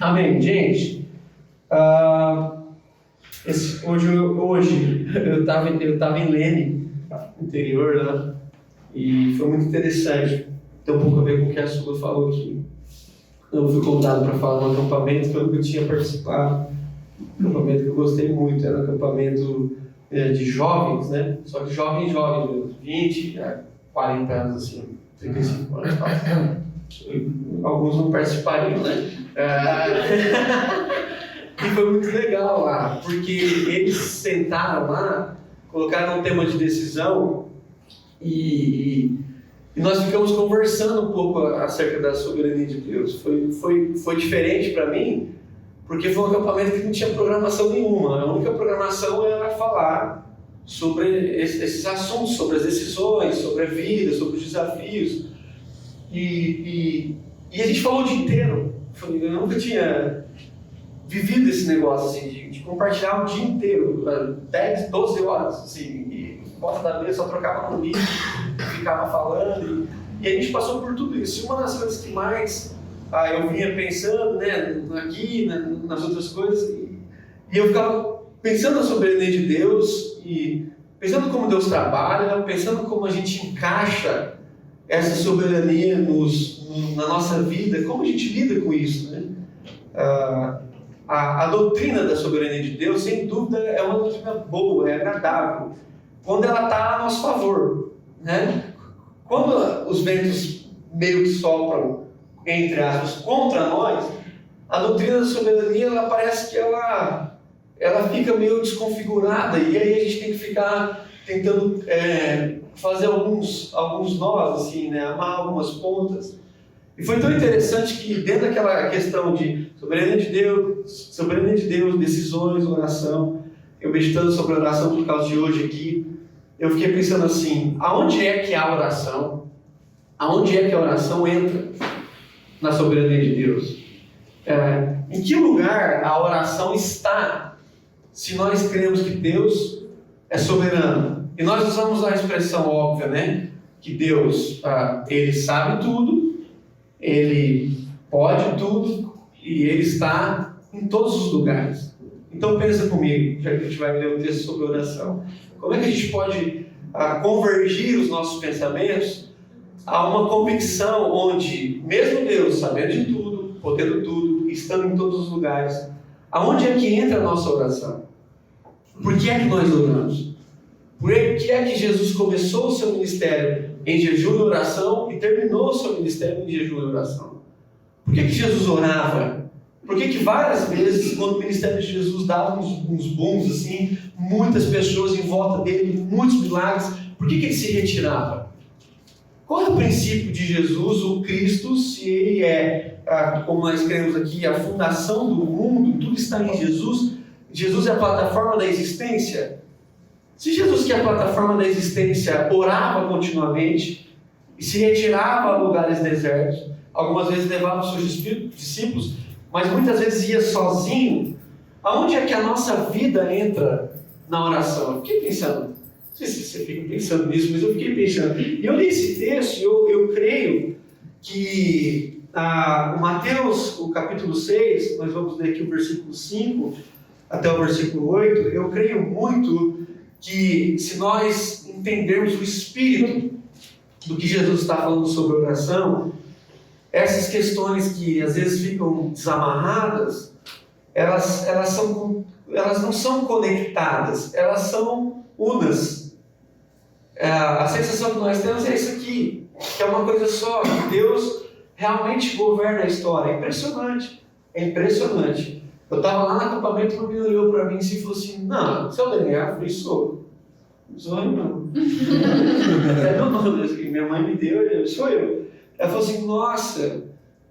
Amém. Gente, hoje eu estava em Leme, interior, né? E foi muito interessante. Tem um pouco a ver com o que a Sula falou aqui. Eu fui convidado para falar num acampamento que eu nunca tinha participado. Um acampamento que eu gostei muito. Era um acampamento de jovens, né? Só que jovens mesmo. 20 a 40 anos, assim. 35 anos. Alguns não participariam, né? E foi muito legal lá, porque eles sentaram lá, colocaram um tema de decisão e nós ficamos conversando um pouco acerca da soberania de Deus. Foi diferente para mim, porque foi um acampamento que não tinha programação nenhuma. A única programação era falar sobre esses assuntos, sobre as decisões, sobre a vida, sobre os desafios. E a gente falou o dia inteiro. Eu nunca tinha vivido esse negócio assim, de compartilhar o dia inteiro, 10, 12 horas, assim, e volta da mesa, só trocava comida, ficava falando, e a gente passou por tudo isso. E uma das coisas que mais eu vinha pensando, né, aqui, nas outras coisas, e eu ficava pensando na soberania de Deus, e pensando como Deus trabalha, pensando como a gente encaixa essa soberania na nossa vida, como a gente lida com isso, né? A doutrina da soberania de Deus, sem dúvida, é uma doutrina boa, é agradável, quando ela está a nosso favor, né? Quando os ventos meio que sopram, entre aspas, contra nós, a doutrina da soberania, ela parece que ela fica meio desconfigurada, e aí a gente tem que ficar tentando fazer alguns nós, assim, né? Amar algumas pontas. E foi tão interessante que dentro daquela questão de soberania de Deus, decisões, oração, eu meditando sobre a oração por causa de hoje aqui, eu fiquei pensando assim, aonde é que a oração entra na soberania de Deus? Em que lugar a oração está se nós cremos que Deus é soberano? E nós usamos a expressão óbvia, né? Que Deus, Ele sabe tudo, Ele pode tudo e Ele está em todos os lugares. Então pensa comigo, já que a gente vai ler o texto sobre oração. Como é que a gente pode convergir os nossos pensamentos a uma convicção onde, mesmo Deus sabendo de tudo, podendo tudo, estando em todos os lugares, aonde é que entra a nossa oração? Por que é que nós oramos? Por que é que Jesus começou o seu ministério em jejum e oração e terminou o seu ministério em jejum e oração? Por que Jesus orava? Por que várias vezes, quando o ministério de Jesus dava uns booms assim, muitas pessoas em volta dele, muitos milagres, por que ele se retirava? Qual é o princípio de Jesus, o Cristo, se ele como nós cremos aqui, a fundação do mundo, tudo está em Jesus? Jesus é a plataforma da existência? Se Jesus, que é a plataforma da existência, orava continuamente e se retirava a lugares desertos, algumas vezes levava os seus discípulos, mas muitas vezes ia sozinho, aonde é que a nossa vida entra na oração? Eu fiquei pensando, não sei se você fica pensando nisso, mas eu fiquei pensando. E eu li esse texto e eu creio que o Mateus, o capítulo 6, nós vamos ler aqui o versículo 5 até o versículo 8, eu creio muito que se nós entendermos o espírito do que Jesus está falando sobre oração, essas questões que às vezes ficam desamarradas, elas não são conectadas, elas são unas. A sensação que nós temos é isso aqui, que é uma coisa só, que Deus realmente governa a história. É impressionante, é impressionante. Eu estava lá no acampamento e o menino olhou para mim e falou assim, não, você é o Daniel? Eu falei, sou. Sou eu não. É meu nome, minha mãe me deu, sou eu. Ela falou assim, nossa,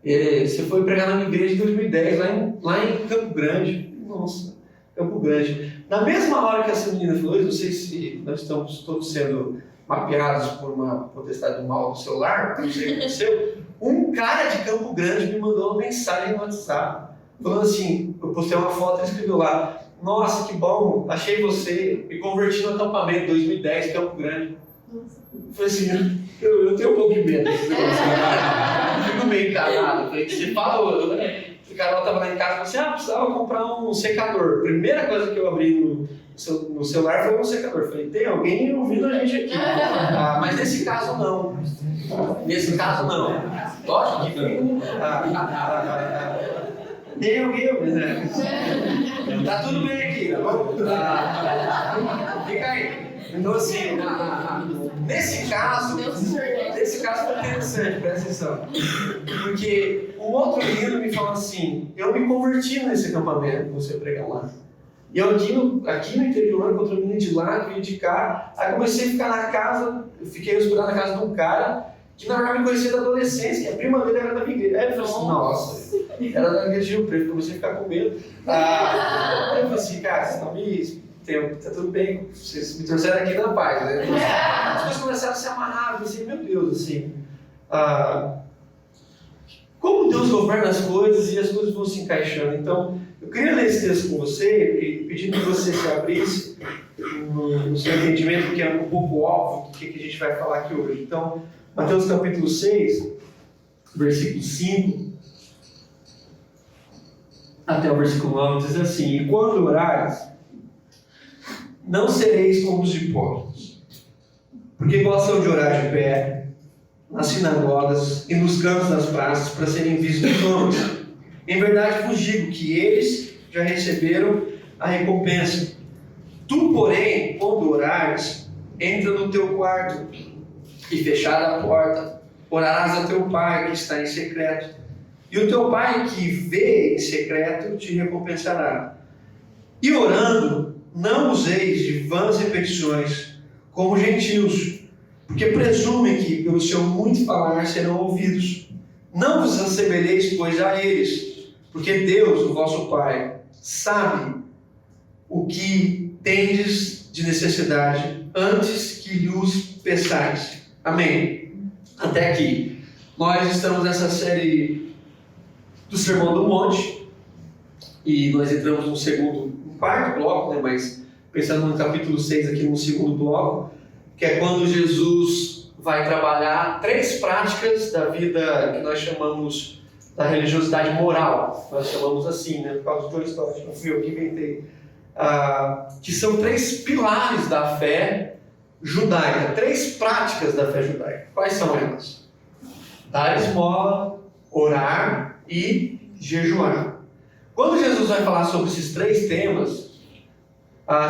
você foi pregar na minha igreja em 2010, lá em Campo Grande. Nossa, Campo Grande. Na mesma hora que essa menina falou, eu não sei se nós estamos todos sendo mapeados por uma potestade do mal do celular, não sei o que aconteceu, um cara de Campo Grande me mandou uma mensagem no WhatsApp, falando assim, eu postei uma foto e escreveu lá, nossa, que bom, achei você, me converti no acampamento 2010, Campo Grande. Eu falei assim, eu tenho um pouco de medo desse negócio. Eu fico meio calado. Falei, você fala, o cara tá estava lá em casa e falou assim, precisava comprar um secador. Primeira coisa que eu abri no celular foi um secador. Falei, tem alguém ouvindo a gente aqui. Mas nesse caso não. Nesse caso não. Lógico que não. Tem alguém ouvindo, né? Tá tudo bem aqui, tá bom? Fica aí. Então assim, nesse caso foi interessante, presta atenção. Porque o outro menino me falou assim, eu me converti nesse acampamento que você prega lá. E eu aqui no interior, contra o menino de lá, que de cá, aí comecei a ficar na casa, fiquei hospedado na casa de um cara que na verdade me conhecia da adolescência, e a prima dele era da minha igreja. Aí ele falou assim, nossa, era da igreja de Rio Preto, comecei a ficar com medo. Aí eu falei assim, cara, vocês estão me... tá tudo bem, vocês me trouxeram aqui na paz, né? As coisas começaram a se amarrar, eu pensei, meu Deus, assim, como Deus governa as coisas e as coisas vão se encaixando. Então, eu queria ler esse texto com você e pedindo que você se abrisse no seu entendimento, porque é um pouco óbvio do que a gente vai falar aqui hoje. Então, Mateus capítulo 6, versículo 5 até o versículo 9 diz assim: e quando orares, não sereis como os hipócritas, porque gostam de orar de pé, nas sinagogas e nos cantos das praças, para serem vistos dos homens. Em verdade vos digo que eles já receberam a recompensa. Tu, porém, quando orares, entra no teu quarto e, fechada a porta, orarás a teu Pai que está em secreto. E o teu Pai que vê em secreto te recompensará. E orando, não useis de vãs repetições, como gentios, porque presumem que pelo seu muito falar serão ouvidos. Não vos assemelheis, pois, a eles, porque Deus, o vosso Pai, sabe o que tendes de necessidade antes que lhes peçais. Amém? Até aqui. Nós estamos nessa série do Sermão do Monte e nós entramos no quarto bloco, né? Mas pensando no capítulo 6 aqui no segundo bloco, que é quando Jesus vai trabalhar 3 práticas da vida que nós chamamos da religiosidade moral. Nós chamamos assim, né? Por causa de 2 histórias, não fui eu que inventei. Que são 3 pilares da fé judaica, 3 práticas da fé judaica. Quais são elas? Dar esmola, orar e jejuar. Quando Jesus vai falar sobre esses 3 temas,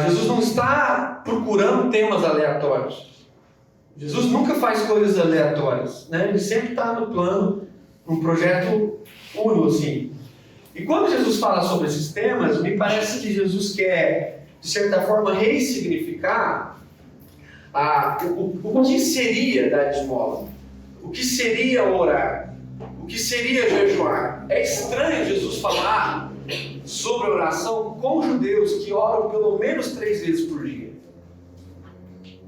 Jesus não está procurando temas aleatórios. Jesus nunca faz coisas aleatórias, né? Ele sempre está no plano, num projeto uno, assim. E quando Jesus fala sobre esses temas, me parece que Jesus quer, de certa forma, ressignificar o que seria dar esmola, o que seria orar, o que seria jejuar. É estranho Jesus falar sobre oração com judeus que oram pelo menos 3 vezes por dia.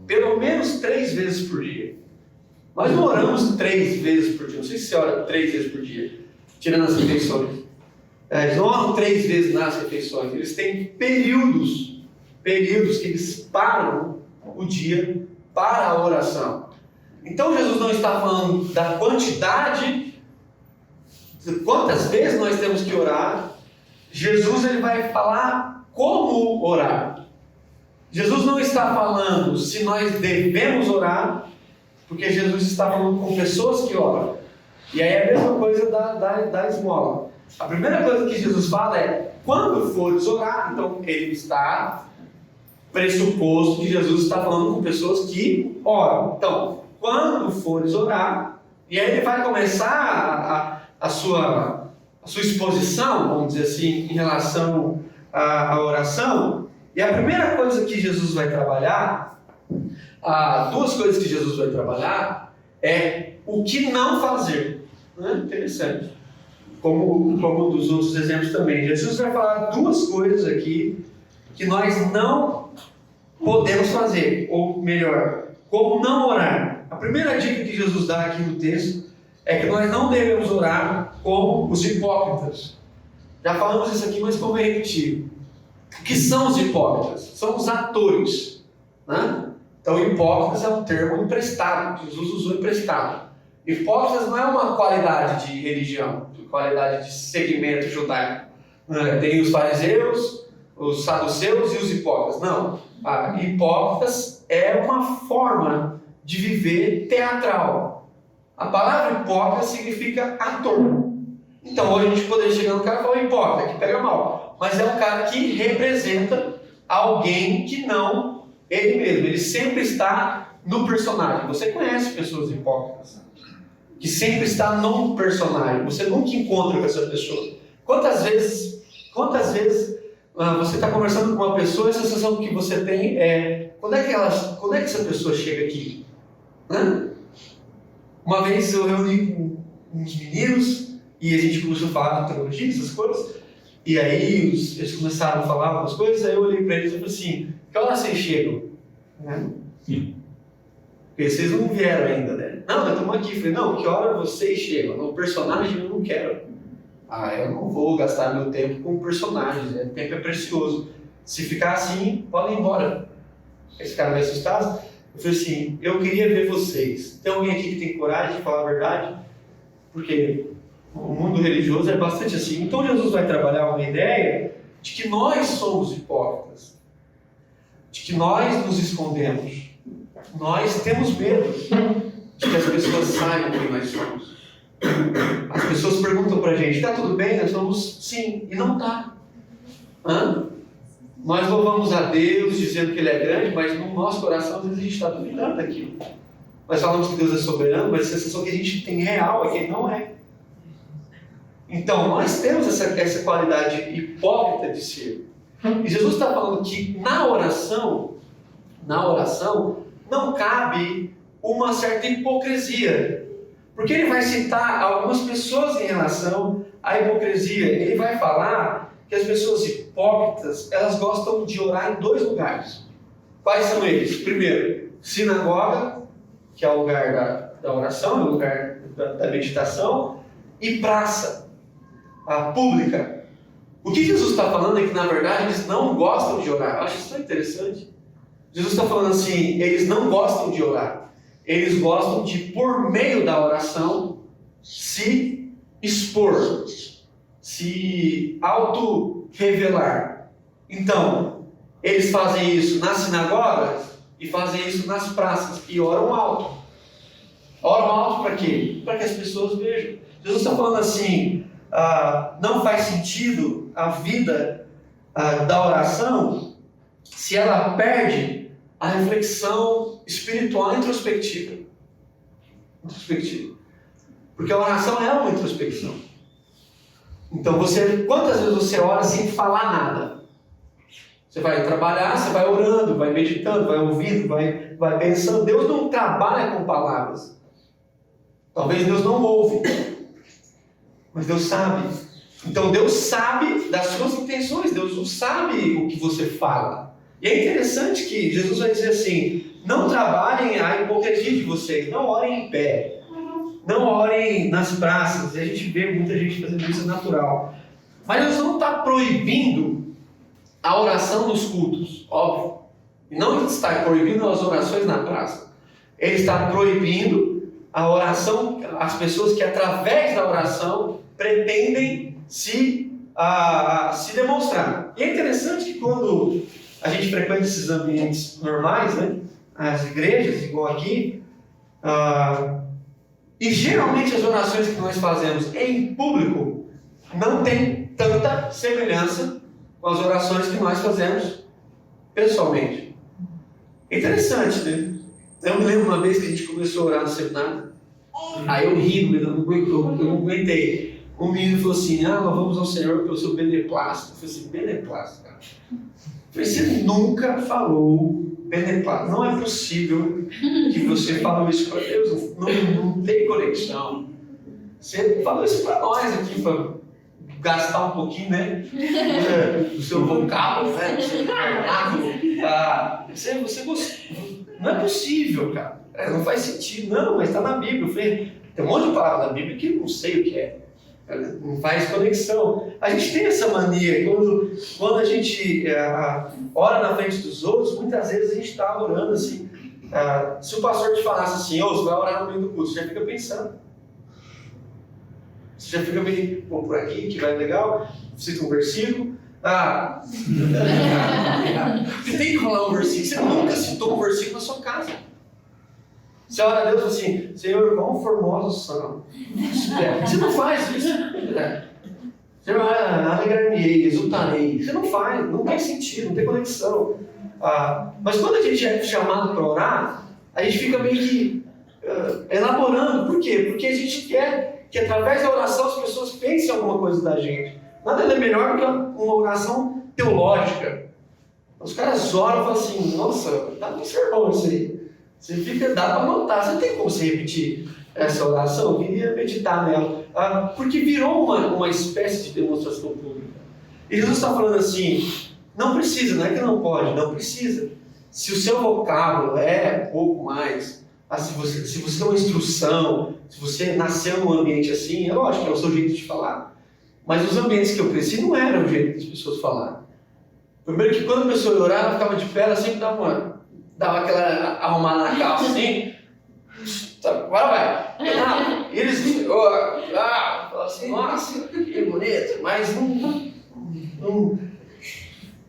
Pelo menos 3 vezes por dia. Nós não oramos 3 vezes por dia. Não sei se você ora 3 vezes por dia, tirando as refeições. Eles não oram 3 vezes nas refeições. Eles têm períodos que eles param o dia para a oração. Então Jesus não está falando da quantidade, de quantas vezes nós temos que orar. Jesus ele vai falar como orar. Jesus não está falando se nós devemos orar, porque Jesus está falando com pessoas que oram. E aí é a mesma coisa da esmola. A primeira coisa que Jesus fala é, quando fores orar, então ele está pressuposto que Jesus está falando com pessoas que oram. Então, quando fores orar, e aí ele vai começar a sua exposição, vamos dizer assim, em relação à oração. E a primeira coisa que Jesus vai trabalhar, 2 coisas que Jesus vai trabalhar, é o que não fazer. Interessante. Como dos outros exemplos também. Jesus vai falar 2 coisas aqui que nós não podemos fazer, ou melhor, como não orar. A primeira dica que Jesus dá aqui no texto é que nós não devemos orar como os hipócritas. Já falamos isso aqui, mas como é repetir? O que são os hipócritas? São os atores, né? Então, hipócritas é um termo emprestado, Jesus usou emprestado. Hipócritas não é uma qualidade de religião, de qualidade de segmento judaico. Tem os fariseus, os saduceus e os hipócritas. Não, hipócritas é uma forma de viver teatral. A palavra hipócrita significa ator. Então hoje a gente poderia chegar no cara e falar hipócrita, que pega mal. Mas é um cara que representa alguém que não ele mesmo. Ele sempre está no personagem. Você conhece pessoas hipócritas que sempre está no personagem. Você nunca encontra com essa pessoa. Quantas vezes você está conversando com uma pessoa e a sensação que você tem é quando é que essa pessoa chega aqui? Uma vez eu reuni com uns meninos e a gente começou a falar de teologia, essas coisas, e aí eles começaram a falar algumas coisas, aí eu olhei para eles e falei assim, que hora vocês chegam? Porque vocês não vieram ainda, né? Não, nós estamos aqui. Eu falei, não, que hora vocês chegam? No personagem eu não quero. Eu não vou gastar meu tempo com personagens, o tempo é precioso. Se ficar assim, podem ir embora. Esse cara meio assustado. Eu falei assim, eu queria ver vocês. Tem alguém aqui que tem coragem de falar a verdade? Porque o mundo religioso é bastante assim. Então Jesus vai trabalhar uma ideia de que nós somos hipócritas. De que nós nos escondemos. Nós temos medo de que as pessoas saibam quem nós somos. As pessoas perguntam pra gente, está tudo bem? Nós falamos sim, e não está. Nós louvamos a Deus dizendo que Ele é grande, mas no nosso coração às vezes a gente está duvidando daquilo. Nós falamos que Deus é soberano, mas a sensação que a gente tem real é que Ele não é. Então nós temos essa qualidade hipócrita de ser. E Jesus está falando que na oração não cabe uma certa hipocrisia. Porque ele vai citar algumas pessoas em relação à hipocrisia. Ele vai falar que as pessoas hipócritas, elas gostam de orar em 2 lugares. Quais são eles? Primeiro, sinagoga, que é o lugar da oração, é o lugar da meditação, e praça, a pública. O que Jesus está falando é que, na verdade, eles não gostam de orar. Eu acho isso tão interessante. Jesus está falando assim, eles não gostam de orar. Eles gostam de, por meio da oração, se expor, se auto-revelar. Então, eles fazem isso nas sinagogas e fazem isso nas praças e oram alto. Oram alto para quê? Para que as pessoas vejam. Jesus está falando assim, não faz sentido a vida da oração se ela perde a reflexão espiritual introspectiva. Porque a oração é uma introspecção. Então, quantas vezes você ora sem falar nada? Você vai trabalhar, você vai orando, vai meditando, vai ouvindo, vai pensando. Deus não trabalha com palavras. Talvez Deus não ouve, mas Deus sabe. Então, Deus sabe das suas intenções. Deus não sabe o que você fala. E é interessante que Jesus vai dizer assim, não trabalhem a hipocrisia de vocês, não orem em pé, não orem nas praças, e a gente vê muita gente fazendo isso, é natural. Mas Jesus não está proibindo a oração nos cultos, óbvio. E não está proibindo as orações na praça. Ele está proibindo a oração, as pessoas que através da oração pretendem se demonstrar. E é interessante que quando a gente frequenta esses ambientes normais, né? As igrejas, igual aqui, e geralmente as orações que nós fazemos em público não tem tanta semelhança com as orações que nós fazemos pessoalmente. É interessante, né? Eu me lembro uma vez que a gente começou a orar no seminário, aí eu ri, eu não aguentei. Um menino falou assim, nós vamos ao Senhor pelo seu beneplácito. Eu falei assim, beneplácito, cara. Você nunca falou beneplácito. Não é possível que você falou isso para Deus. Não tem conexão. Você falou isso para nós aqui, para gastar um pouquinho, né? Do seu vocábulo, né? Não é possível, cara. Não faz sentido. Não, mas está na Bíblia. Eu falei, tem um monte de palavras na Bíblia que eu não sei o que é. Não faz conexão. A gente tem essa mania, quando a gente ora na frente dos outros, muitas vezes a gente está orando assim. Se o pastor te falasse assim, você vai orar no meio do culto, você já fica pensando. Você já fica meio, por aqui, que vai legal. cita um versículo. Você tem que rolar um versículo. Você nunca citou um versículo na sua casa. Você ora a Deus e fala assim: Senhor, quão formosos são. Você não faz isso. Senhor, alegrar-me-ei, exultarei. Você não faz, não tem sentido, não tem conexão. Mas quando a gente é chamado para orar, a gente fica meio que elaborando. Por quê? Porque a gente quer que através da oração as pessoas pensem alguma coisa da gente. Nada é melhor do que uma oração teológica. Os caras oram e falam assim: nossa, tá no sermão isso aí. Você fica, dá para anotar. Você tem como você repetir essa oração? Eu queria meditar nela. Porque virou uma espécie de demonstração pública. E Jesus está falando assim: não precisa, não é que não pode, não precisa. Se o seu vocábulo é pouco mais, se você tem uma instrução, se você nasceu num ambiente assim, é lógico que é o seu jeito de falar. Mas os ambientes que eu cresci não eram o jeito das pessoas falaram. Primeiro que quando a pessoa ia orar, ela ficava de pé, ela sempre dava aquela arrumada na calça assim. Agora vai. E eles falavam assim: nossa, que bonito. Mas não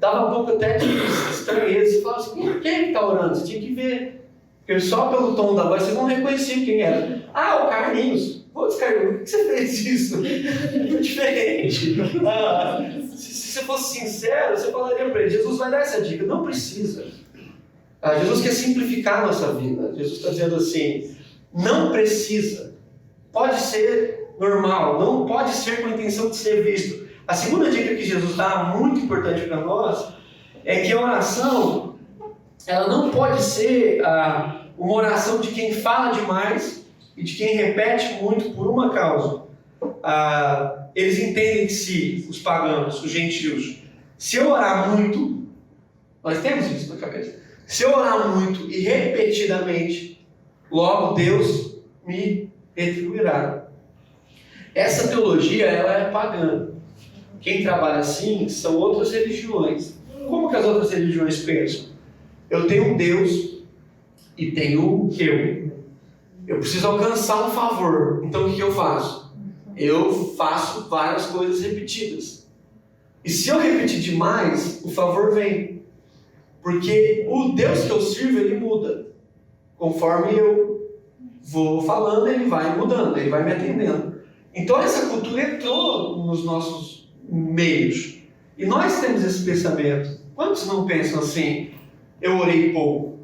dava um pouco até de estranheza. Você falava assim: quem está orando? Você tinha que ver. Porque só pelo tom da voz você não reconhecia quem era. O Carlinhos. Putz, Carlinhos, por que você fez isso? Muito diferente. Se você fosse sincero, você falaria para ele: Jesus vai dar essa dica. Não precisa. Jesus quer simplificar a nossa vida. Jesus está dizendo assim: não precisa. Pode ser normal, não pode ser com a intenção de ser visto. A segunda dica que Jesus dá, muito importante para nós, é que a oração, ela não pode ser uma oração de quem fala demais e de quem repete muito por uma causa. Eles entendem que se os pagãos, os gentios, se eu orar muito, nós temos isso na cabeça, se eu orar muito e repetidamente, logo Deus me retribuirá. Essa teologia, ela é pagã. Quem trabalha assim são outras religiões. Como que as outras religiões pensam? Eu tenho um Deus e tenho eu. Eu preciso alcançar um favor. Então o que eu faço? Eu faço várias coisas repetidas. E se eu repetir demais, o favor vem. Porque o Deus que eu sirvo, ele muda. Conforme eu vou falando, ele vai mudando, ele vai me atendendo. Então essa cultura entrou nos nossos meios. E nós temos esse pensamento. Quantos não pensam assim: eu orei pouco?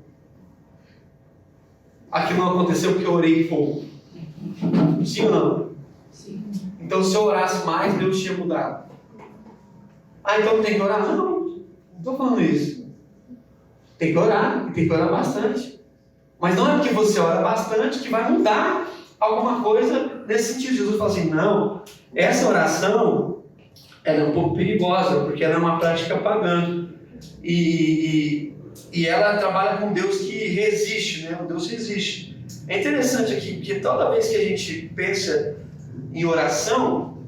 Aqui não aconteceu porque eu orei pouco. Sim ou não? Sim. Então se eu orasse mais, Deus tinha mudado. Então não tem que orar? Não estou falando isso. Tem que orar, e tem que orar bastante. Mas não é porque você ora bastante que vai mudar alguma coisa nesse sentido. Jesus fala assim: não, essa oração ela é um pouco perigosa, porque ela é uma prática pagã. E ela trabalha com Deus que resiste, né? O Deus resiste. É interessante aqui, porque toda vez que a gente pensa em oração,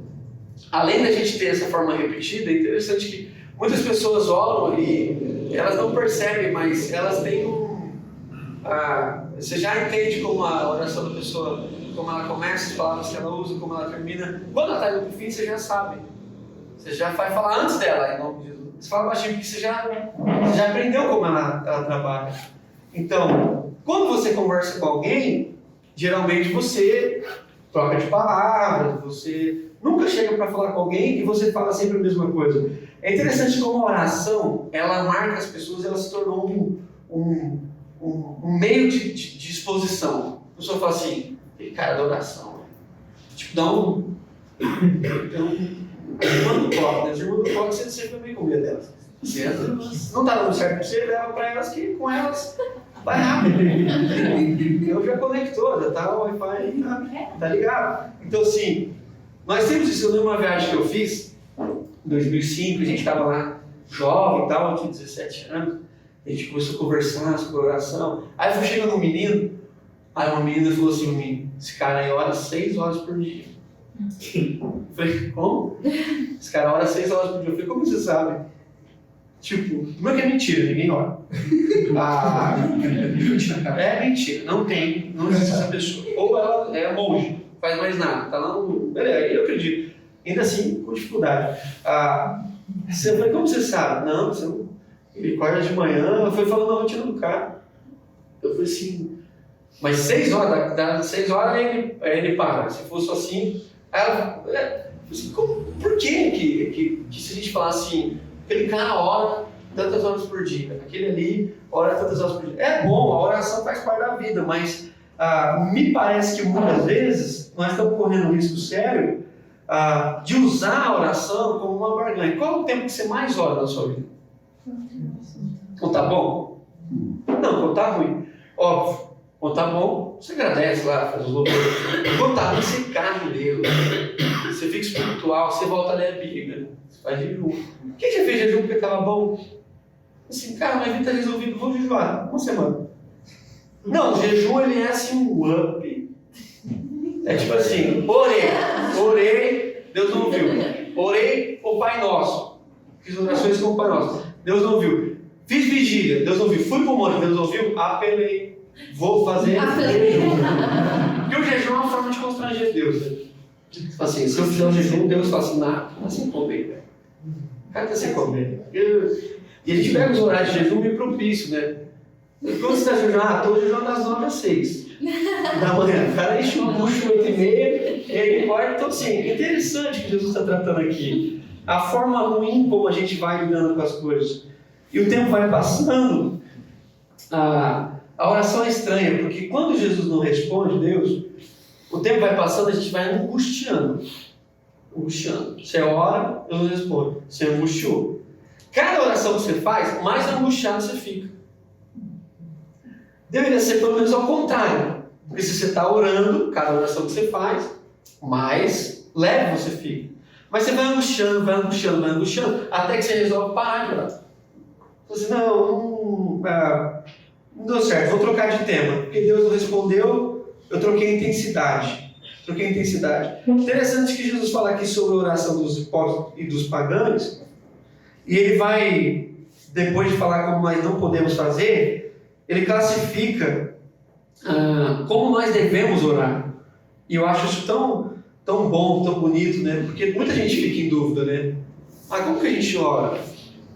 além da gente ter essa forma repetida, é interessante que muitas pessoas oram e elas não percebem, mas elas têm você já entende como a oração da pessoa, como ela começa, as palavras que ela usa, como ela termina. Quando ela está indo para o fim, você já sabe. Você já vai falar antes dela, em nome de Jesus. Você fala baixinho porque você já aprendeu como ela trabalha. Então, quando você conversa com alguém, geralmente você troca de palavras, você nunca chega para falar com alguém e você fala sempre a mesma coisa. É interessante como a oração, ela marca as pessoas, ela se tornou um meio de exposição. A pessoa fala assim: aquele cara da oração. Tipo, dá um irmão do copo, né? Os irmãos do copo, você sempre vai com medo delas. Não tá dando certo pra você, leva pra elas que com elas vai rápido. Eu já conectou, já tá o Wi-Fi, tá ligado? Então assim, nós temos isso. Eu lembro uma viagem que eu fiz em 2005, a gente tava lá jovem e tal, eu tinha 17 anos, a gente começou a conversar sobre oração. Aí foi chegando um menino, aí uma menina falou assim pra mim: esse cara aí ora 6 horas por dia. Eu falei: como? Esse cara ora 6 horas por dia. Eu falei: como você sabe? Tipo, como é que é mentira? Ninguém ora. É mentira, não existe essa pessoa. Ou ela é monge, faz mais nada, tá lá no. Beleza, eu acredito. ainda assim com dificuldade. Você falou, como você sabe? Não, você não. Ele acorda de manhã, foi falando a rotina do cara. Eu falei assim, mas 6 horas, das 6 horas aí ele para. Se fosse assim, aí ela assim, por que se a gente falar assim, aquele cara ora tantas horas por dia, aquele ali ora tantas horas por dia. É bom, a oração faz parte da vida, mas me parece que muitas vezes nós estamos correndo um risco sério de usar a oração como uma barganha. Qual é o tempo que você mais ora na sua vida? Quando tá bom? Não, quando tá ruim. Óbvio, quando tá bom, você agradece lá, faz os louvores. Quando tá ruim, você cai em Deus. Você fica espiritual, você volta a ler a Bíblia. Você faz jejum. Quem já fez jejum porque estava bom? Assim, cara, minha vida está resolvida, vou jejuar. Uma semana. Não, o jejum ele é assim um up. É tipo assim, orei, Deus não ouviu. Orei o Pai Nosso. Fiz orações com o Pai Nosso. Deus não ouviu. Fiz vigília, Deus não ouviu. Fui pro monte, Deus não ouviu. Apelei. Vou fazer jejum. Porque o jejum é uma forma de constranger Deus. Né? Assim, se eu fizer um jejum, Deus fala assim, nada, tá sem comer, velho. Cara, tá sem comer. E a gente pega os horários de jejum meio propício, né? Quando você está jejuando? Estou jejuando das 9 às 6 da manhã. O cara enche o bucho 8h30, ele corta. Então, assim, é interessante o que Jesus está tratando aqui. A forma ruim como a gente vai lidando com as coisas. E o tempo vai passando, a oração é estranha, porque quando Jesus não responde, Deus, o tempo vai passando, a gente vai angustiando. Você ora, Deus não responde. Você angustiou. Cada oração que você faz, mais angustiado você fica. Deveria ser pelo menos ao contrário. Porque se você está orando, cada oração que você faz, mais leve você fica. Mas você vai angustiando, até que você resolve parar de orar. Você não deu certo, vou trocar de tema. Porque Deus não respondeu, eu troquei a intensidade. Interessante que Jesus fala aqui sobre a oração dos hipócritas e dos pagãos. E ele vai, depois de falar como nós não podemos fazer, ele classifica como nós devemos orar. E eu acho isso tão bom, tão bonito, né? Porque muita gente fica em dúvida, né? Como que a gente ora?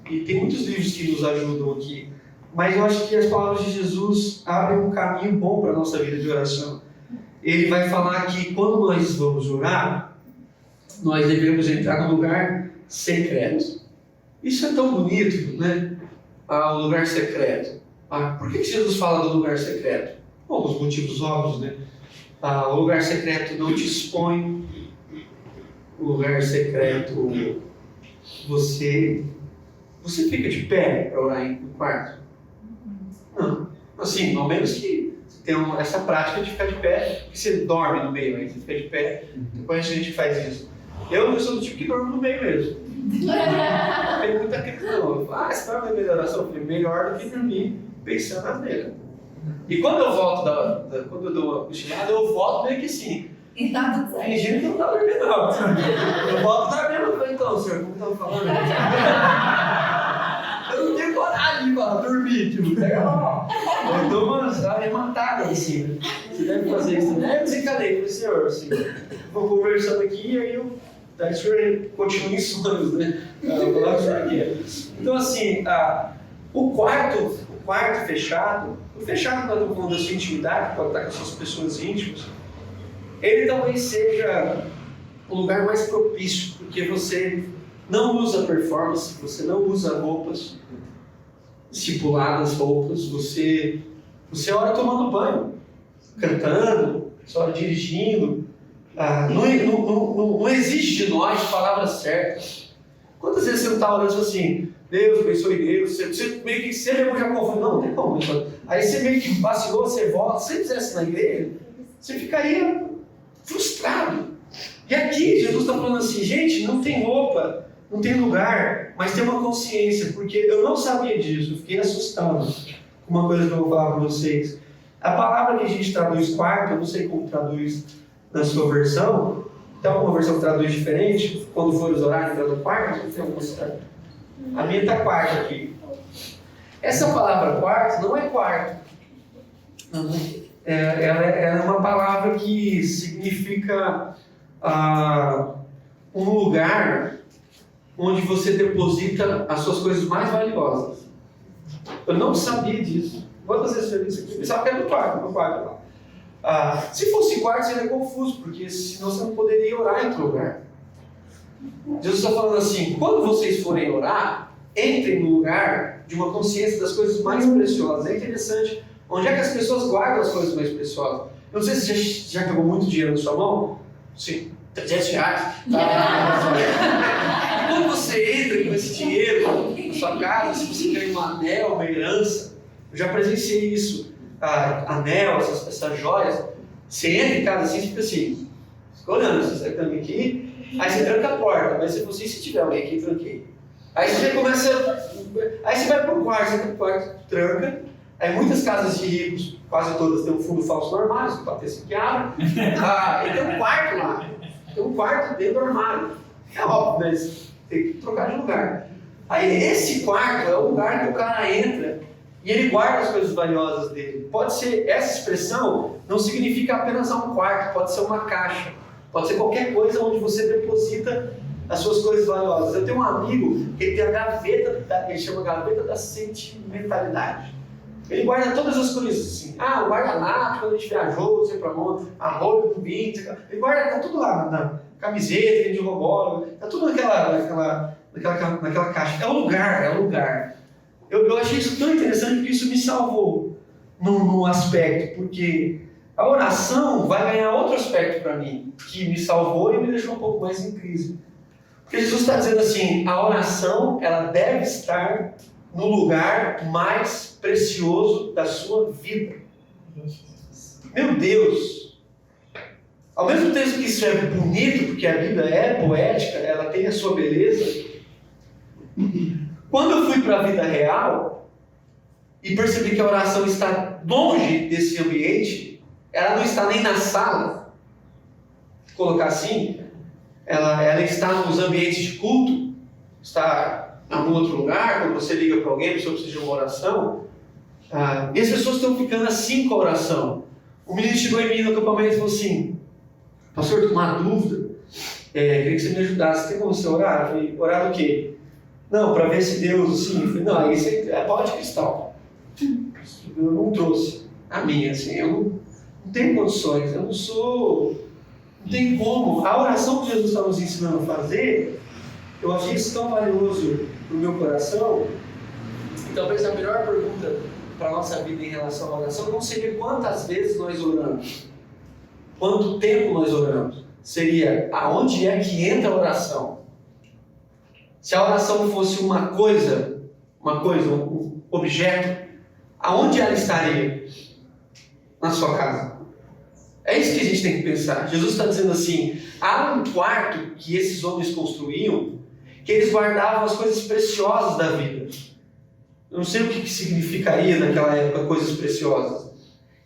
E tem muitos livros que nos ajudam aqui. Mas eu acho que as palavras de Jesus abrem um caminho bom para a nossa vida de oração. Ele vai falar que quando nós vamos orar, nós devemos entrar no lugar secreto. Isso é tão bonito, né? O lugar secreto. Por que Jesus fala do lugar secreto? Bom, os motivos óbvios, né? O lugar secreto não te expõe. O lugar secreto, você fica de pé para orar no quarto? Não. Assim, ao menos que você tenha essa prática de ficar de pé, que você dorme no meio, aí você fica de pé. Depois a gente faz isso. Eu sou do tipo que dorme no meio mesmo. Tem muita questão. Você dorme no meio da oração? Eu falei, melhor do que dormir pensando na asneira. E quando eu volto, quando eu dou uma cochilada, eu volto meio que assim. E tá tudo certo. Fingindo que não tá dormindo, não. Eu volto dormindo. Eu falei, então, senhor, como estão falando? Eu não tenho coragem de falar, dormir, tipo, eu dou umas arrematadas assim. Você deve fazer isso, né? Eu desencanei, falei, senhor, assim, vou conversando aqui e aí daí o senhor continua em sonhos, né? Eu vou lá o senhor aqui. Então, assim, o quarto fechado, o fechado quando eu estou falando da sua intimidade, pode estar com as suas pessoas íntimas, ele talvez seja o lugar mais propício, porque você não usa performance, você não usa roupas estipuladas, você ora tomando banho, cantando, você ora dirigindo. Não exige de nós palavras certas. Quantas vezes você não está orando assim, Deus abençoe Deus, você meio que você mesmo já confunde, não tem como. Aí você meio que vacilou, você volta, se você fizesse na igreja, você ficaria frustrado. E aqui Jesus está falando assim, gente, não tem roupa, não tem lugar, mas tem uma consciência, porque eu não sabia disso, eu fiquei assustado com uma coisa que eu vou falar para vocês. A palavra que a gente traduz quarto, eu não sei como traduz na sua versão, tem alguma versão que traduz diferente, quando for os horários do quarto, a minha está quarto aqui. Essa palavra quarto não é quarto, ela é uma palavra que significa um lugar onde você deposita as suas coisas mais valiosas. Eu não sabia disso. Quantas vezes eu isso aqui? Eu pensava que era no quarto lá. Se fosse quarto, seria confuso, porque senão você não poderia orar em outro lugar. Jesus está falando assim: quando vocês forem orar, entrem no lugar de uma consciência das coisas mais preciosas. É interessante. Onde é que as pessoas guardam as coisas mais preciosas? Eu não sei se você já pegou muito dinheiro na sua mão. Sim, R$300. Quando você entra com esse dinheiro na sua casa, se você ganha um anel, uma herança, eu já presenciei isso. Anel, essas joias. Você entra em casa assim, você fica assim, fica olhando, você sai também aqui, aí você tranca a porta, mas se você, se tiver alguém aqui, tranquei. Aí você já começa, aí você vai pro quarto, você entra no quarto, tranca. Aí muitas casas de ricos, quase todas, tem um fundo falso no armário, se bater assim que abre. E tem um quarto lá, tem um quarto dentro do armário. É óbvio, mas tem que trocar de lugar. Aí esse quarto é o lugar que o cara entra e ele guarda as coisas valiosas dele. Pode ser, essa expressão não significa apenas um quarto, pode ser uma caixa, pode ser qualquer coisa onde você deposita as suas coisas valiosas. Eu tenho um amigo que ele tem a gaveta, ele chama gaveta da sentimentalidade. Ele guarda todas as coisas assim. O guardanapo, quando a gente viajou, não sei pra onde, a roupa do Vintage, ele guarda, tá tudo lá, na camiseta que a gente roubou, tá tudo naquela caixa. É o lugar. Eu achei isso tão interessante porque isso me salvou num aspecto, porque a oração vai ganhar outro aspecto para mim, que me salvou e me deixou um pouco mais em crise. Porque Jesus está dizendo assim, a oração, ela deve estar no lugar mais precioso da sua vida. Meu Deus! Ao mesmo tempo que isso é bonito, porque a vida é poética, ela tem a sua beleza, quando eu fui para a vida real e percebi que a oração está longe desse ambiente, ela não está nem na sala, colocar assim, ela está nos ambientes de culto, está em algum outro lugar, quando você liga para alguém, a pessoa precisa de uma oração, e as pessoas estão ficando assim com a oração. O menino chegou em mim no acampamento e falou assim: pastor, estou com uma dúvida, queria que você me ajudasse, tem como você orar? Eu falei: orar do quê? Não, para ver se Deus, assim, eu falei: não, isso é bola de cristal. Eu não trouxe a minha, assim, eu não tenho condições, eu não sou, não tem como. A oração que Jesus está nos ensinando a fazer, eu achei isso tão valioso para o meu coração. E talvez a melhor pergunta para a nossa vida em relação à oração não seria quantas vezes nós oramos, quanto tempo nós oramos, seria aonde é que entra a oração. Se a oração fosse uma coisa, um objeto, aonde ela estaria? Na sua casa. É isso que a gente tem que pensar. Jesus está dizendo assim: há um quarto que esses homens construíam, que eles guardavam as coisas preciosas da vida. Eu não sei o que significaria naquela época coisas preciosas.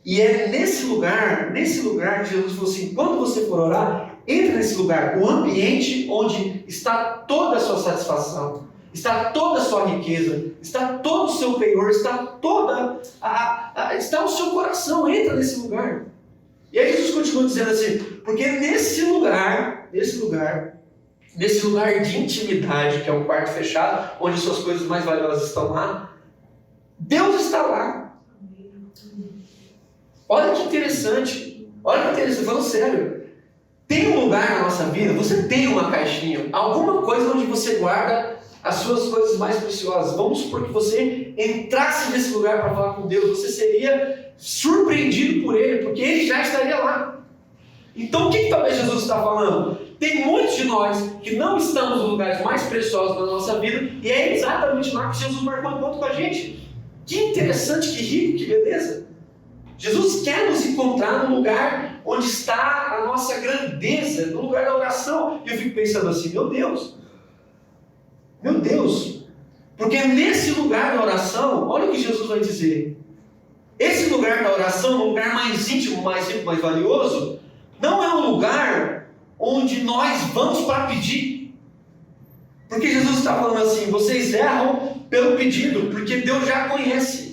E é nesse lugar que Jesus falou assim: quando você for orar, entre nesse lugar, o ambiente onde está toda a sua satisfação, está toda a sua riqueza, está todo o seu penhor, está está o seu coração, entra nesse lugar. E aí Jesus continua dizendo assim: porque nesse lugar de intimidade, que é um quarto fechado, onde suas coisas mais valiosas estão lá, Deus está lá. Olha que interessante, falando sério. Tem um lugar na nossa vida, você tem uma caixinha, alguma coisa onde você guarda as suas coisas mais preciosas. Vamos supor que você entrasse nesse lugar para falar com Deus, você seria surpreendido por Ele, porque Ele já estaria lá. Então o que talvez Jesus está falando? Tem muitos de nós que não estamos nos lugares mais preciosos da nossa vida, e é exatamente lá que Jesus marcou encontro com a gente. Que interessante, que rico, que beleza. Jesus quer nos encontrar no lugar onde está a nossa grandeza, no lugar da oração. E eu fico pensando assim: meu Deus, porque nesse lugar da oração, olha o que Jesus vai dizer. Esse lugar da oração, um lugar mais íntimo, mais rico, mais valioso, não é um lugar onde nós vamos para pedir. Porque Jesus está falando assim: vocês erram pelo pedido, porque Deus já conhece.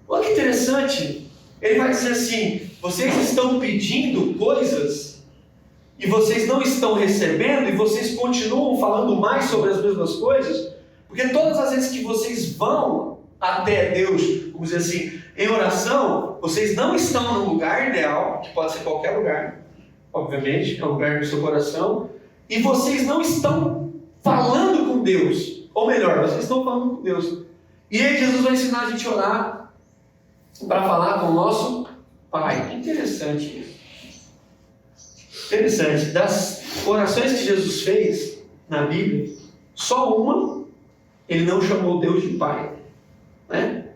Olha que interessante. Ele vai dizer assim: vocês estão pedindo coisas, e vocês não estão recebendo, e vocês continuam falando mais sobre as mesmas coisas, porque todas as vezes que vocês vão até Deus, vamos dizer assim, em oração, vocês não estão no lugar ideal, que pode ser qualquer lugar, obviamente, é o lugar do seu coração, e vocês não estão falando com Deus, ou melhor, vocês estão falando com Deus. E aí Jesus vai ensinar a gente a orar para falar com o nosso Pai. Interessante isso. Interessante. Das orações que Jesus fez na Bíblia, só uma ele não chamou Deus de Pai, né?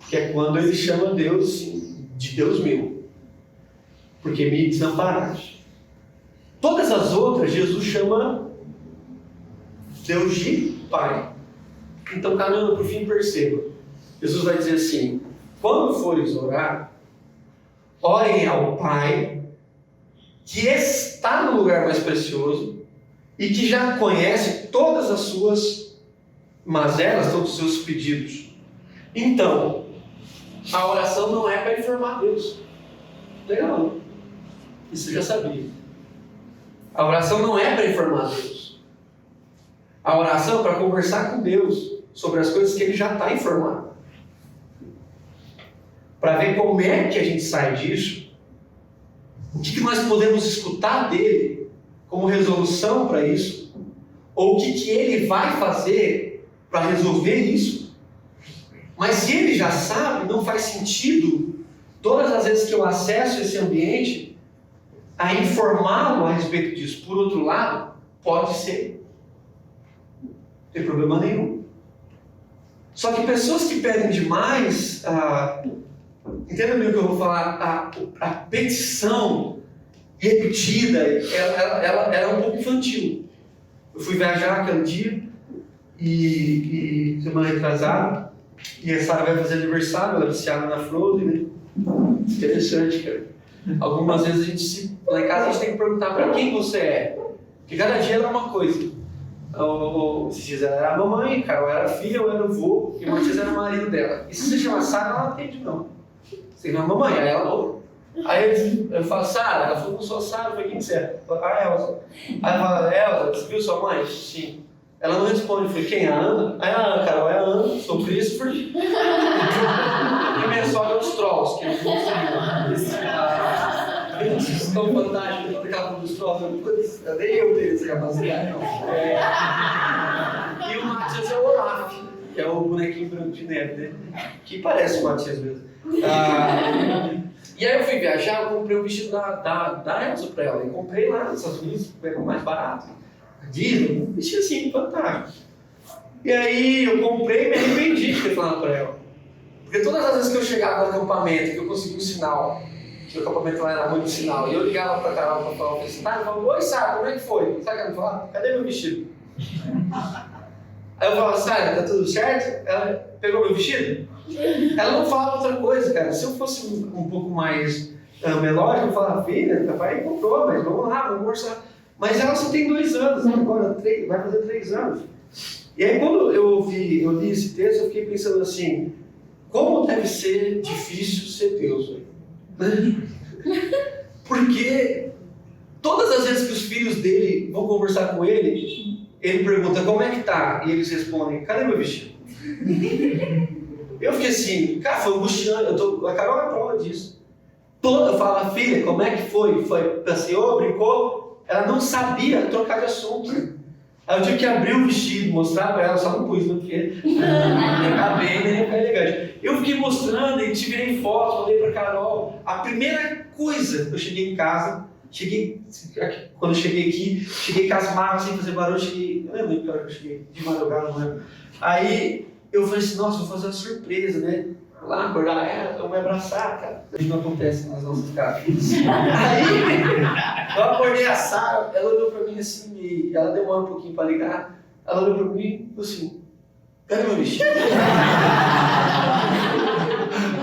Que é quando ele chama Deus de Deus meu, porque me desamparaste. Todas as outras Jesus chama Deus de Pai. Então, caminhando para o fim, perceba, Jesus vai dizer assim: quando fores orar, orem ao Pai que está no lugar mais precioso e que já conhece todas as suas mazelas, todos os seus pedidos. Então, a oração não é para informar Deus. Legal, isso eu já sabia. A oração não é para informar Deus. A oração é para conversar com Deus sobre as coisas que Ele já está informado. Para ver como é que a gente sai disso, o que nós podemos escutar dele como resolução para isso, ou o que ele vai fazer para resolver isso. Mas se ele já sabe, não faz sentido, todas as vezes que eu acesso esse ambiente, a informá-lo a respeito disso. Por outro lado, pode ser. Não tem problema nenhum. Só que pessoas que pedem demais, entenda bem o que eu vou falar, a petição repetida, ela é um pouco infantil. Eu fui viajar aquele dia, e semana retrasada, e a Sara vai fazer aniversário, ela é viciada na Frozen, né? Interessante, cara. Algumas vezes lá em casa a gente tem que perguntar para quem você é, porque cada dia era uma coisa. Esses dias ela era a mamãe, Carol era a filha, eu era o vô, e o Matias era o marido dela. E se você chama Sara, ela não atende, não. Você não é mamãe, aí ela não. Aí eu falo, Sara, ela falou, não sou Sara, eu falei, quem você é? Ela fala, Elza. Aí ela fala, Elza, você viu sua mãe? Sim. Ela não responde, eu falei, quem é a Ana? Aí a Carol é a Ana, sou Christopher. E minha sogra é os Trolls, que eu não sei. Eles estão fantásticos, aquela dos Trolls. Nem eu tenho essa capacidade, não. E o Matias é o Olaf, que é o bonequinho branco de neve, né? Que parece o Matias mesmo. E aí eu fui viajar, eu comprei o vestido da Elsa pra ela. Eu comprei lá nos Estados Unidos, pegou mais barato. Disney, um vestido assim, fantástico. E aí eu comprei e me arrependi de ter falado pra ela. Porque todas as vezes que eu chegava no acampamento, que eu conseguia um sinal, que o acampamento lá era muito sinal, e eu ligava pra Carol pra falar, eu falava, oi Sara, como é que foi? Sabe o que ela me falava? Cadê meu vestido? Aí eu falava, Sara, tá tudo certo? Ela pegou meu vestido? Ela não falava outra coisa, cara. Se eu fosse um pouco mais melódico, eu falava, filha, papai comprou, mas vamos lá, vamos conversar. Mas ela só tem 2 anos, né? Agora vai fazer 3 anos. E aí quando eu li esse texto, eu fiquei pensando assim, como deve ser difícil ser Deus, velho? Porque todas as vezes que os filhos dele vão conversar com ele pergunta, como é que tá? E eles respondem, cadê meu vestido? Eu fiquei assim, cara, foi angustiante, a Carol é prova disso. Eu falo, filha, como é que foi? Passeou, brincou? Ela não sabia trocar de assunto. Aí eu tive que abrir o vestido, mostrar pra ela, só não pus, né? Porque não ia ficar bem, nem ia ficar elegante. Eu fiquei mostrando e tirei foto, mandei pra Carol. A primeira coisa, eu cheguei em casa, quando eu cheguei aqui, cheguei com as malas sem fazer barulho, eu não lembro que hora que eu cheguei, de madrugada, não lembro. Aí eu falei assim, nossa, vou fazer uma surpresa, né? Lá, acordar ela, eu vou me abraçar, cara. Isso não acontece nas nossas casas. Aí, eu acordei a Sara, ela olhou pra mim assim, e ela demora um pouquinho pra ligar. Ela olhou pra mim e falou assim, cadê meu vestido?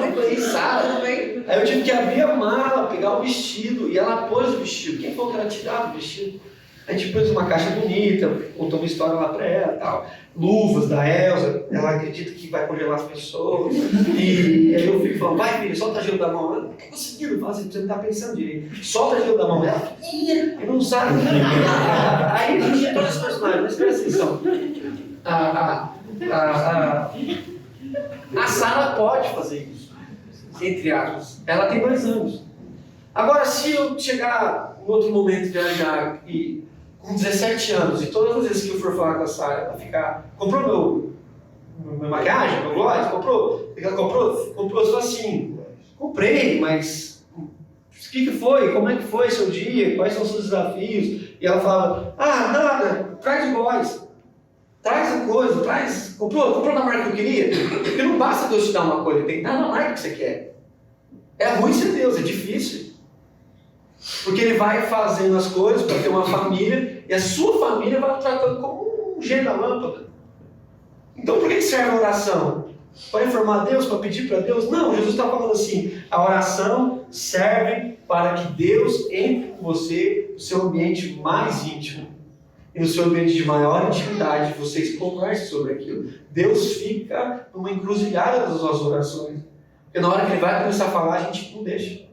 Eu falei, Sara, tudo bem? Aí eu tive que abrir a mala, pegar o vestido, e ela pôs o vestido. Quem falou que ela tirava o vestido? A gente pôs uma caixa bonita, contou uma história lá pra ela e tal. Luvas da Elza, ela acredita que vai congelar as pessoas. E aí eu fico falando, vai filha, solta gelo da mão. Ela não tá conseguindo fazer, você não tá pensando direito. Solta gelo da mão. Ela, eu não sabe. Aí a gente tinha todos os personagens, mas presta atenção. A Sara pode fazer isso, entre aspas. Ela tem 2 anos. Agora, se eu chegar em outro momento viajar e com 17 anos e todas as vezes que eu for falar com a Sara, ela ficar, comprou minha maquiagem, meu gloss, comprou, eu sou assim, comprei, mas o que foi? Como é que foi seu dia? Quais são os seus desafios? E ela falava, nada, traz o gloss. Traz a coisa, comprou na marca que eu queria. Porque não basta Deus te dar uma coisa, tem que dar na marca que você quer. É ruim ser Deus, é difícil. Porque Ele vai fazendo as coisas para ter uma família, e a sua família vai tratando como um gênio da lâmpada. Então por que serve a oração? Para informar Deus, para pedir para Deus? Não, Jesus está falando assim, a oração serve para que Deus entre com você no seu ambiente mais íntimo. E no seu ambiente de maior intimidade, vocês conversem sobre aquilo. Deus fica numa encruzilhada das nossas orações. Porque na hora que Ele vai começar a falar, a gente não deixa.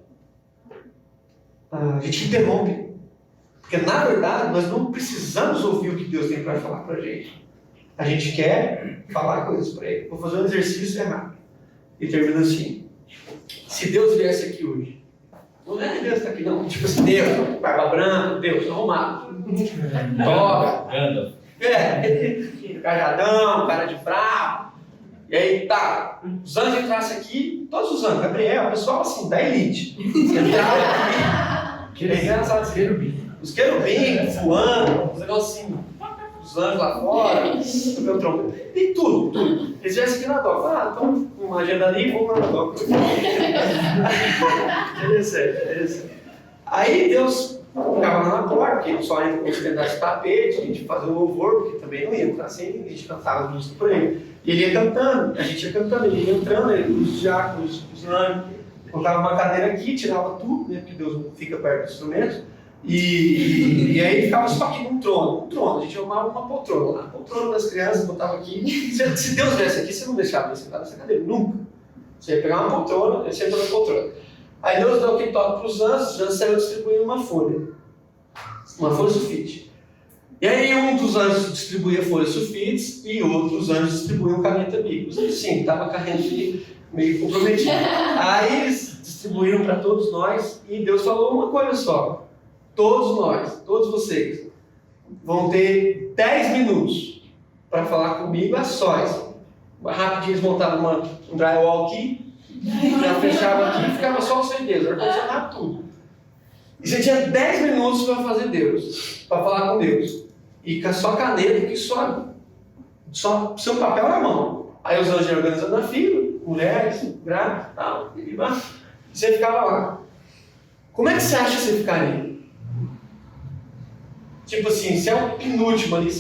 A gente interrompe. Porque na verdade, nós não precisamos ouvir o que Deus tem para falar para a gente. A gente quer falar coisas para Ele. Vou fazer um exercício rápido. E termina assim. Se Deus viesse aqui hoje, não é que Deus está aqui, não. Tipo assim, Deus, barba branca, Deus, arrumado. Toga. Cajadão, cara de bravo. E aí tá. Os anjos entrassem aqui, todos os anjos, Gabriel, pessoal assim, da elite. Entraram aqui. Os querubins voando, os negócios assim. Os anjos lá fora, o meu tronco. Tem tudo. Eles viessem aqui na doca. Então, uma agenda ali, vamos lá na doca. Interessante. Aí Deus ficava lá na porta, porque só entra com os tentar de tapete, a gente fazia um louvor, porque também não ia entrar sem, a gente cantava as músicas por ele. E ele ia cantando, a gente ia cantando, ele ia entrando, os diáconos, os anjos, colocava uma cadeira aqui, tirava tudo, né, porque Deus não fica perto dos instrumentos. E aí ficava só aqui num trono, a gente arrumava uma poltrona lá, a poltrona das crianças, botava aqui. Se Deus viesse aqui, você não deixava ele sentar nessa cadeira, nunca. Você ia pegar uma poltrona, ele sentou na poltrona. Aí Deus deu aquele toque para os anjos saiu distribuindo uma folha sulfite. E aí um dos anjos distribuía folhas sulfites e outros anjos distribuíam caneta Bicos. Sim, estava carregando meio comprometido. Aí eles distribuíram para todos nós e Deus falou uma coisa só. Todos nós, todos vocês, vão ter 10 minutos para falar comigo a sós. Rapidinho eles montavam um drywall aqui, já fechava aqui e ficava só o seu Deus, ar-condicionado tudo. E você tinha 10 minutos para fazer Deus, para falar com Deus. E só caneta, que só seu papel na mão. Aí os anjos organizando a fila, mulheres, grávidas e tal, e você ficava lá. Como é que você acha que você ficaria? Tipo assim, se é o penúltimo ali,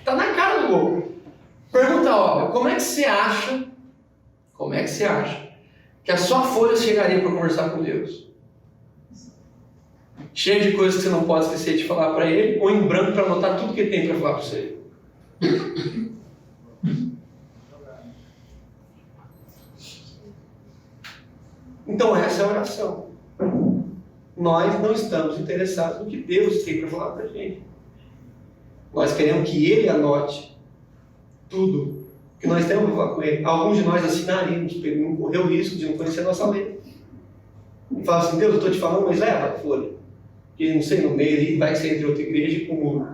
tá na cara do gol. Pergunta, como é que você acha que a sua folha chegaria para conversar com Deus? Cheia de coisas que você não pode esquecer de falar para Ele, ou em branco para anotar tudo que Ele tem para falar para você? Então essa é a oração. Nós não estamos interessados no que Deus tem para falar para a gente. Nós queremos que Ele anote tudo que nós temos para falar com Ele. Alguns de nós assinaríamos, para Ele não correr o risco de não conhecer a nossa lei. E fala assim, Deus, eu estou te falando, mas leva a folha. Porque não sei, no meio ali, vai ser entre outra igreja e com o muro.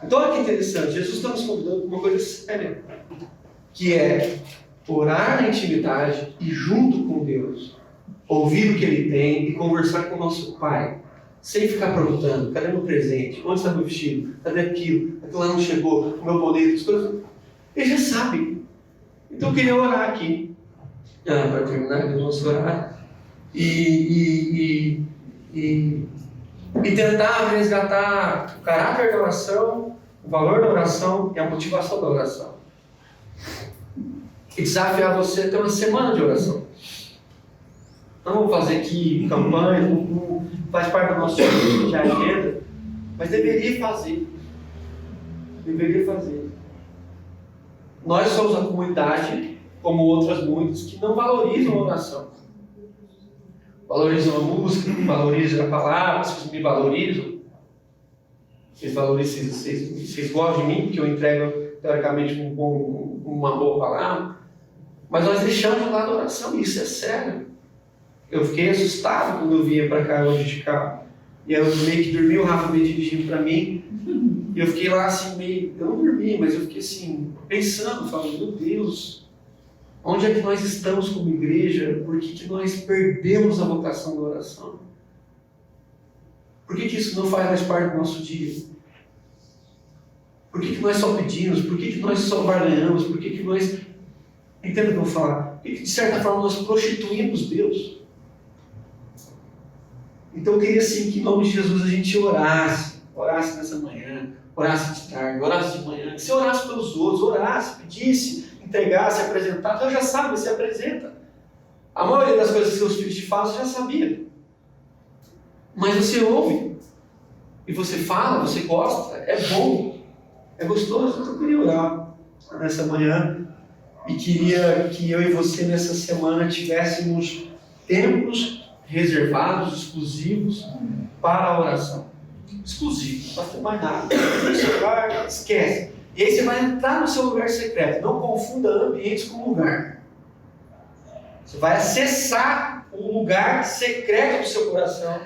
Então olha que interessante, Jesus está nos convidando para uma coisa séria, que é orar na intimidade e junto com Deus, ouvir o que Ele tem e conversar com o nosso Pai, sem ficar perguntando, cadê meu presente? Onde está meu vestido? Cadê aquilo? Aquilo lá não chegou, o meu boleto, as coisas. Ele já sabe. Então eu queria orar aqui. Para terminar, nós vamos orar. E tentar resgatar o caráter da oração, o valor da oração e a motivação da oração. E desafiar você a ter uma semana de oração. Não vou fazer aqui campanha, faz parte da nossa agenda, mas deveria fazer. Deveria fazer. Nós somos a comunidade, como outras muitas, que não valorizam a oração. Valorizam a música, valorizam a palavra, vocês me valorizam. Vocês valorizam, vocês gostam de mim, que eu entrego, teoricamente, uma boa palavra. Mas nós deixamos de lado a oração, e isso é sério. Eu fiquei assustado quando eu vinha para cá hoje de carro. E aí eu meio que dormi, o Rafa veio dirigindo para mim. E eu fiquei lá assim, eu não dormi, mas eu fiquei assim, pensando, falando, meu Deus, onde é que nós estamos como igreja? Por que nós perdemos a vocação da oração? Por que isso não faz mais parte do nosso dia? Por que nós só pedimos? Por que nós só barganhamos? Por que nós... Entenda o que eu vou falar? Por que de certa forma nós prostituímos Deus? Então eu queria assim que em nome de Jesus a gente orasse nessa manhã, orasse de tarde, orasse de manhã, que você orasse pelos outros, orasse, pedisse, entregasse, apresentasse. Deus já sabe, você apresenta. A maioria das coisas que seus filhos te falam, você já sabia. Mas você ouve, e você fala, você gosta, é bom, é gostoso. Então eu queria orar nessa manhã, e queria que eu e você nessa semana tivéssemos tempos reservados, exclusivos, para a oração. Exclusivo, não pode ter mais nada. No celular, esquece. E aí você vai entrar no seu lugar secreto. Não confunda ambientes com lugar. Você vai acessar o lugar secreto do seu coração.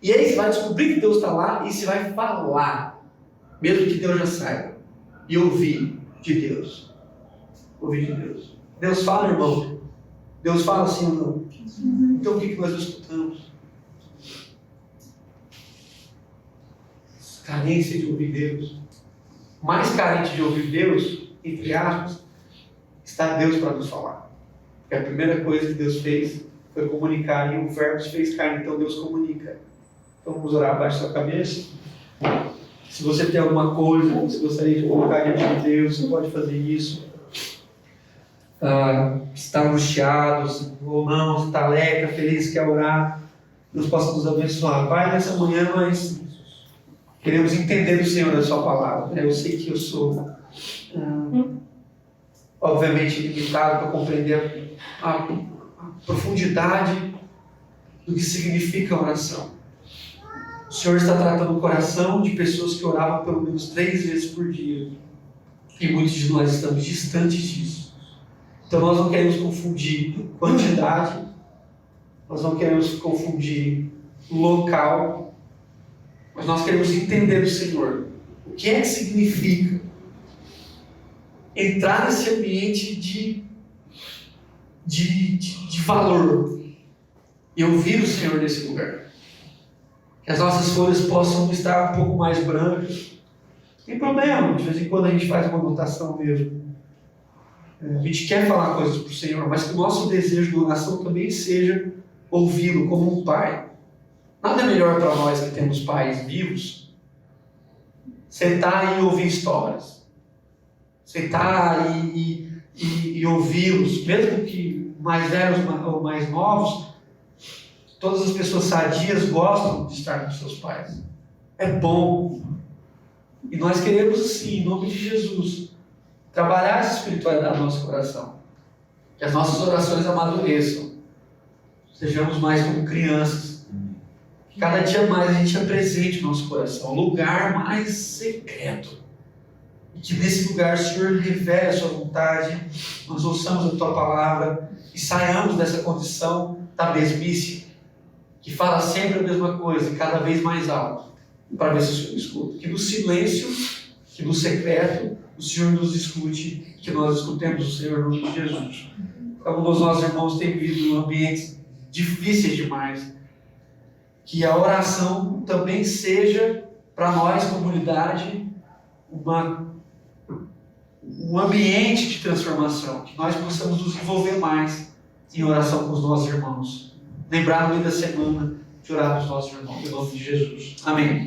E aí você vai descobrir que Deus está lá e você vai falar, mesmo que Deus já saiba. E ouvir de Deus. Ouvir de Deus. Deus fala, irmão. Deus fala sim ou não? Então o que nós escutamos? Carência de ouvir Deus. Mais carente de ouvir Deus, entre aspas, está Deus para nos falar. Porque a primeira coisa que Deus fez foi comunicar, e o verbo se fez carne, então Deus comunica. Então vamos orar abaixo da sua cabeça. Se você tem alguma coisa que você gostaria de colocar diante de Deus, você pode fazer isso. Está angustiado ou não, está alegre, feliz, quer orar, Deus possa nos abençoar. Pai, nessa manhã nós queremos entender do Senhor a sua palavra. Eu sei que eu sou obviamente limitado para compreender a profundidade do que significa a oração. O Senhor está tratando o coração de pessoas que oravam pelo menos 3 vezes por dia, e muitos de nós estamos distantes disso. Então nós não queremos confundir quantidade, nós não queremos confundir local, mas nós queremos entender do Senhor o que é que significa entrar nesse ambiente de valor e ouvir o Senhor nesse lugar. Que as nossas folhas possam estar um pouco mais brancas. Não tem problema, de vez em quando a gente faz uma anotação mesmo. A gente quer falar coisas para o Senhor, mas que o nosso desejo de oração também seja ouvi-lo como um pai. Nada é melhor para nós que temos pais vivos sentar e ouvir histórias. Sentar e ouvi-los, mesmo que mais velhos ou mais novos. Todas as pessoas sadias gostam de estar com seus pais. É bom. E nós queremos, assim, em nome de Jesus, trabalhar essa espiritualidade no nosso coração. Que as nossas orações amadureçam. Sejamos mais como crianças. Que cada dia mais a gente apresente o nosso coração, um lugar mais secreto. E que nesse lugar o Senhor revele a sua vontade, nós ouçamos a tua palavra e saiamos dessa condição da mesmice, que fala sempre a mesma coisa e cada vez mais alto, para ver se o Senhor escuta. Que no silêncio, que no secreto, o Senhor nos escute, que nós escutemos o Senhor no nome de Jesus. Alguns dos nossos irmãos têm vivido em ambientes difíceis demais. Que a oração também seja, para nós, comunidade, um ambiente de transformação. Que nós possamos nos envolver mais em oração com os nossos irmãos. Lembrar no meio da semana de orar com os nossos irmãos, em nome de Jesus. Amém.